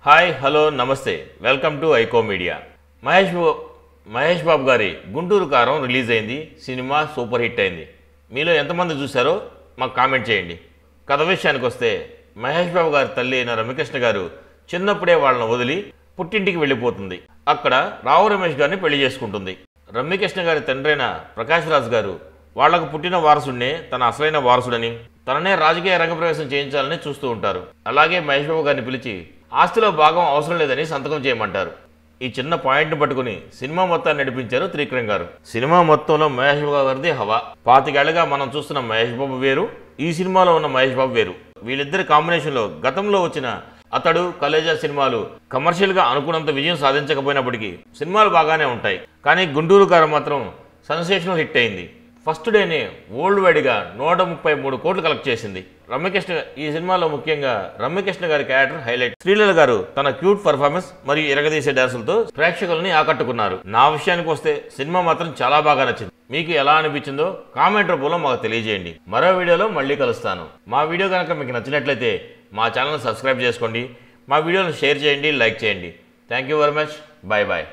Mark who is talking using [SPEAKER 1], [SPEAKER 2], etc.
[SPEAKER 1] Hi hello నమస్తే welcome to ఐకో media. Mahesh Babu గారి గుంటూరు కారం రిలీజ్ అయింది. సినిమా సూపర్ హిట్ అయింది. మీలో ఎంతమంది చూశారో మాకు కామెంట్ చేయండి. కథ విషయానికి వస్తే మహేష్ బాబు గారి తల్లి అయిన రమ్యకృష్ణ గారు చిన్నప్పుడే వాళ్ళని వదిలి పుట్టింటికి వెళ్ళిపోతుంది. అక్కడ రావు రమేష్ గారిని పెళ్లి చేసుకుంటుంది. రమ్యకృష్ణ గారి తండ్రైన ప్రకాష్ రాజ్ గారు వాళ్లకు పుట్టిన వారసుడినే తన అసలైన వారసుడని, తననే రాజకీయ రంగప్రవేశం చేయించాలని చూస్తూ ఉంటారు. అలాగే మహేష్ బాబు గారిని పిలిచి ఆస్తిలో భాగం అవసరం లేదని సంతకం చేయమంటారు. ఈ చిన్న పాయింట్ని పట్టుకుని సినిమా మొత్తాన్ని నడిపించారు త్రివిక్రమ్ గారు. సినిమా మొత్తంలో మహేష్ బాబు గారిది హవా. 25 ఏళ్లుగా మనం చూస్తున్న మహేష్ బాబు వేరు, ఈ సినిమాలో ఉన్న మహేష్ బాబు వేరు. వీళ్ళిద్దరి కాంబినేషన్లో గతంలో వచ్చిన అతడు, కలేజా సినిమాలు కమర్షియల్గా అనుకున్నంత విజయం సాధించకపోయినప్పటికీ సినిమాలు బాగానే ఉంటాయి. కానీ గుంటూరు కారం మాత్రం సెన్సేషనల్ హిట్ అయింది. ఫస్ట్ డేనే వరల్డ్ వైడ్గా 133 కోట్లు కలెక్ట్ చేసింది. రమ్యకృష్ణ ఈ సినిమాలో ముఖ్యంగా రమ్యకృష్ణ గారి క్యారెక్టర్ హైలైట్. శ్రీలీల గారు తన క్యూట్ పర్ఫార్మెన్స్ మరియు ఎరగదీసే డాన్సులతో ప్రేక్షకుల్ని ఆకట్టుకున్నారు. నా విషయానికి వస్తే సినిమా మాత్రం చాలా బాగా నచ్చింది. మీకు ఎలా అనిపించిందో కామెంట్ రూపంలో మాకు తెలియజేయండి. మరో వీడియోలో మళ్ళీ కలుస్తాను. మా వీడియో కనుక మీకు నచ్చినట్లయితే మా ఛానల్ని సబ్స్క్రైబ్ చేసుకోండి. మా వీడియోను షేర్ చేయండి, లైక్ చేయండి. Thank you very much. Bye bye.